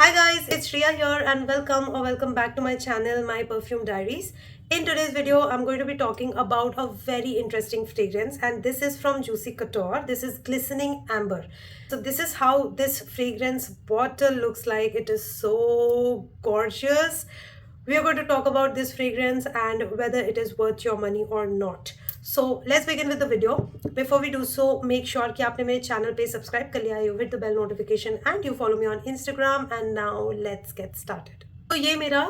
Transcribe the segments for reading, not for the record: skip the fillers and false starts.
Hi guys, it's Shriya here and welcome back to my channel, My Perfume Diaries. In today's video, I'm going to be talking about a very interesting fragrance and this is from Juicy Couture. This is Glistening Amber. So this is how this fragrance bottle looks like. It is so gorgeous. We are going to talk about this fragrance and whether it is worth your money or not. So let's begin with the video. Before we do so, make sure कि आपने मेरे channel पे subscribe कर लिया है, you hit the bell notification and you follow me on Instagram. And now let's get started. तो ये मेरा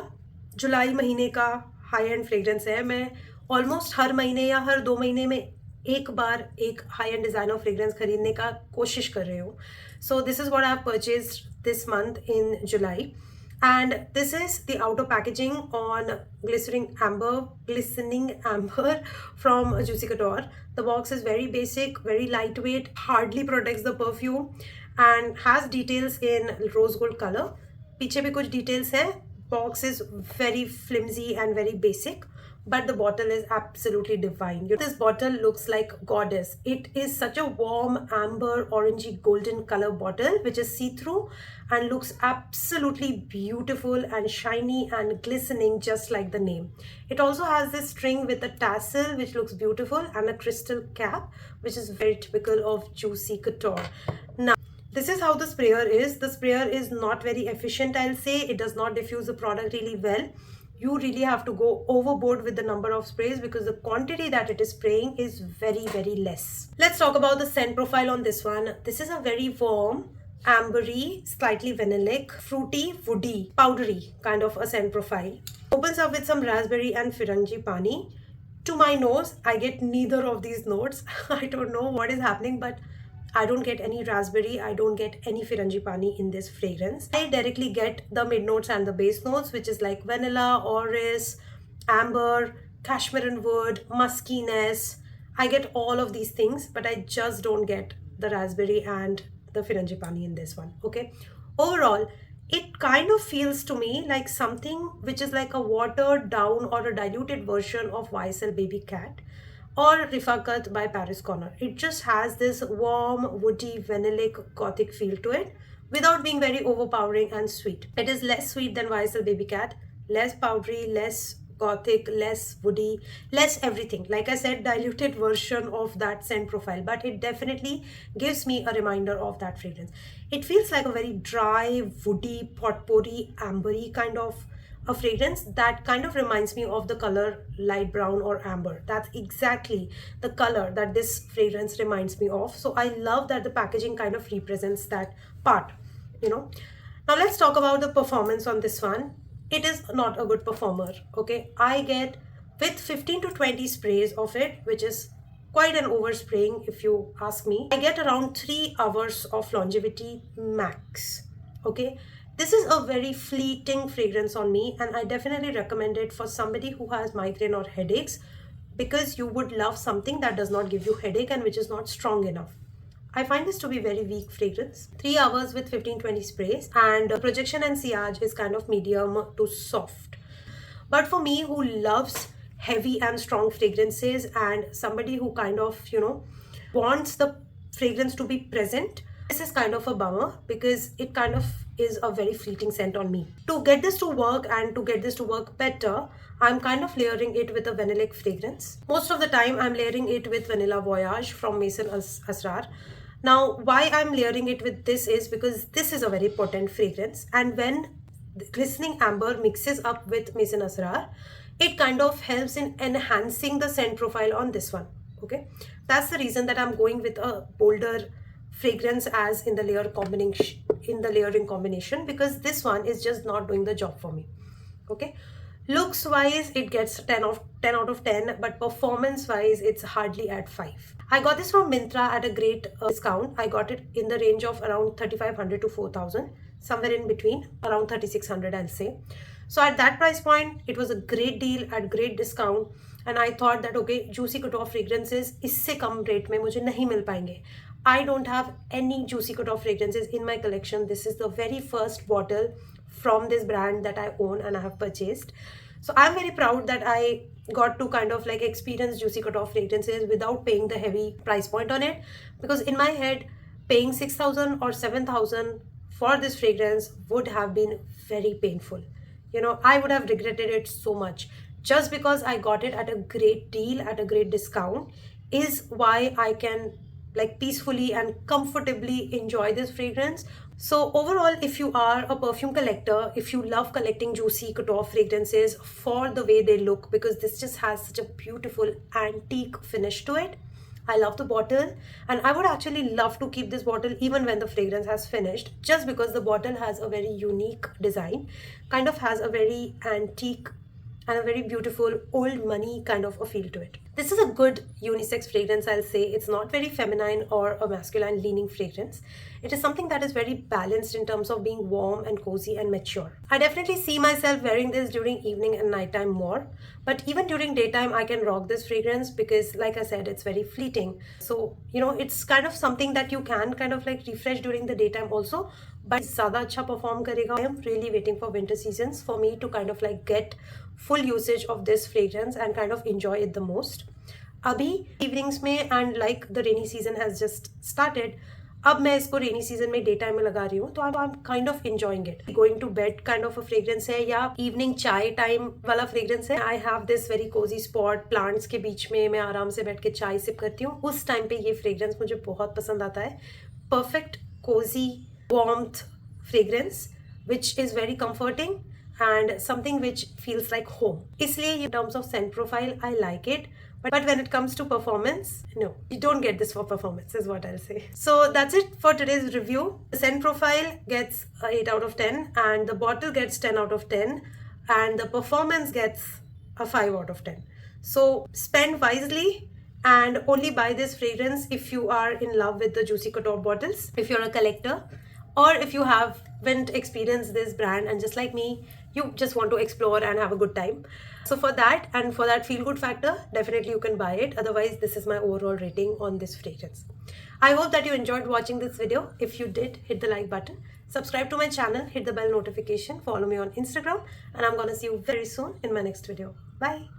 जुलाई महीने का हाई एंड फ्रेग्रेंस है. मैं ऑलमोस्ट हर महीने या हर 2 महीने में एक बार एक हाई एंड डिज़ाइनर फ्रेग्रेंस खरीदने का कोशिश कर रही हूँ. So this is what I have purchased this month in July. And this is the outer packaging on glistening amber from Juicy Couture. The box is very basic, very lightweight, hardly protects the perfume and has details in rose gold color. पीछे भी कुछ details है. Box is very flimsy and very basic, but the bottle is absolutely divine. This bottle looks like goddess. It is such a warm amber orangey golden color bottle which is see-through and looks absolutely beautiful and shiny and glistening just like the name. It also has this string with a tassel which looks beautiful and a crystal cap which is very typical of Juicy Couture. Now this is how the sprayer is. The sprayer is not very efficient, I'll say. It does not diffuse the product really well. You really have to go overboard with the number of sprays because the quantity that it is spraying is very less. Let's talk about the scent profile on this one. This is a very warm, ambery, slightly vanillic, fruity, woody, powdery kind of a scent profile. Opens up with some raspberry and Firangi Pani. To my nose, I get neither of these notes. I don't know what is happening, but I don't get any raspberry, I don't get any Firangi Pani in this fragrance. I directly get the mid notes and the base notes, which is like vanilla, orris, amber, cashmere and wood, muskiness. I get all of these things, but I just don't get the raspberry and the Firangi Pani in this one. Okay. Overall, it kind of feels to me like something which is like a watered down or a diluted version of YSL Baby Cat or Rifaqat by Paris Corner. It just has this warm, woody, vanillic, gothic feel to it without being very overpowering and sweet. It is less sweet than YSL Baby Cat, less powdery, less gothic, less woody, less everything. Like I said, diluted version of that scent profile, but it definitely gives me a reminder of that fragrance. It feels like a very dry, woody, potpourri, ambery kind of a fragrance that kind of reminds me of the color light brown or amber. That's exactly the color that this fragrance reminds me of. So I love that the packaging kind of represents that part, you know. Now let's talk about the performance on this one. It is not a good performer, okay. I get with 15 to 20 sprays of it, which is quite an overspraying if you ask me. I get around 3 hours of longevity max, okay. This is a very fleeting fragrance on me and I definitely recommend it for somebody who has migraine or headaches because you would love something that does not give you headache and which is not strong enough. I find this to be very weak fragrance. 3 hours with 15-20 sprays and projection and sillage is kind of medium to soft. But for me who loves heavy and strong fragrances and somebody who kind of, you know, wants the fragrance to be present, this is kind of a bummer because it kind of is a very fleeting scent on me. To get this to work and to get this to work better, I'm kind of layering it with a vanillic fragrance. Most of the time I'm layering it with Vanilla Voyage from Maison Asrar. Now why I'm layering it with this is because this is a very potent fragrance and when Glistening Amber mixes up with Maison Asrar, it kind of helps in enhancing the scent profile on this one. Okay, that's the reason that I'm going with a bolder fragrance as in the layering combination because this one is just not doing the job for me. Okay, looks wise it gets 10 out of 10, but performance wise it's hardly at 5. I got this from Myntra at a great discount. I got it in the range of around 3500 to 4000, somewhere in between, around 3600 I'll say. So at that price point it was a great deal at great discount and I thought that okay, Juicy Couture fragrances isse kam rate mein mujhe nahi mil payenge. I don't have any Juicy Couture fragrances in my collection. This is the very first bottle from this brand that I own and I have purchased. So I'm very proud that I got to kind of like experience Juicy Couture fragrances without paying the heavy price point on it because in my head paying 6,000 or 7,000 for this fragrance would have been very painful. You know, I would have regretted it so much. Just because I got it at a great deal, at a great discount, is why I can like peacefully and comfortably enjoy this fragrance. So overall, if you are a perfume collector, if you love collecting Juicy Couture fragrances for the way they look, because this just has such a beautiful antique finish to it. I love the bottle, and I would actually love to keep this bottle even when the fragrance has finished, just because the bottle has a very unique design, kind of has a very antique and a very beautiful old money kind of a feel to it. This is a good unisex fragrance, I'll say. It's not very feminine or a masculine leaning fragrance. It is something that is very balanced in terms of being warm and cozy and mature. I definitely see myself wearing this during evening and nighttime more, but even during daytime I can rock this fragrance because, like I said, it's very fleeting. So, you know, it's kind of something that you can kind of like refresh during the daytime also, but ज़्यादा अच्छा perform करेगा. I am really waiting for winter seasons for me to kind of like get full usage of this fragrance and kind of enjoy it the most. अभी evenings में and like the rainy season has just started, अब मैं इसको rainy season में daytime में लगा रही हूँ, तो I am kind of enjoying it. Going to bed kind of a fragrance है, या इवनिंग चाय टाइम वाला फ्रेग्रेंस है. I have this very cosy spot, plants के बीच में मैं आराम से बैठ के चाय सिप करती हूँ. उस टाइम पे ये फ्रेग्रेंस मुझे बहुत पसंद आता है. Perfect cosy warmth fragrance which is very comforting and something which feels like home. इसलिए in terms of scent profile I like it, but when it comes to performance, no, you don't get this for performance is what I'll say. So that's it for today's review. The scent profile gets a 8 out of 10 and the bottle gets 10 out of 10 and the performance gets a 5 out of 10. So spend wisely and only buy this fragrance if you are in love with the Juicy Couture bottles, if you're a collector, or if you haven't experienced this brand and just like me, you just want to explore and have a good time. So for that and for that feel good factor, definitely you can buy it. Otherwise, this is my overall rating on this fragrance. I hope that you enjoyed watching this video. If you did, hit the like button, subscribe to my channel, hit the bell notification, follow me on Instagram, and I'm gonna see you very soon in my next video. Bye.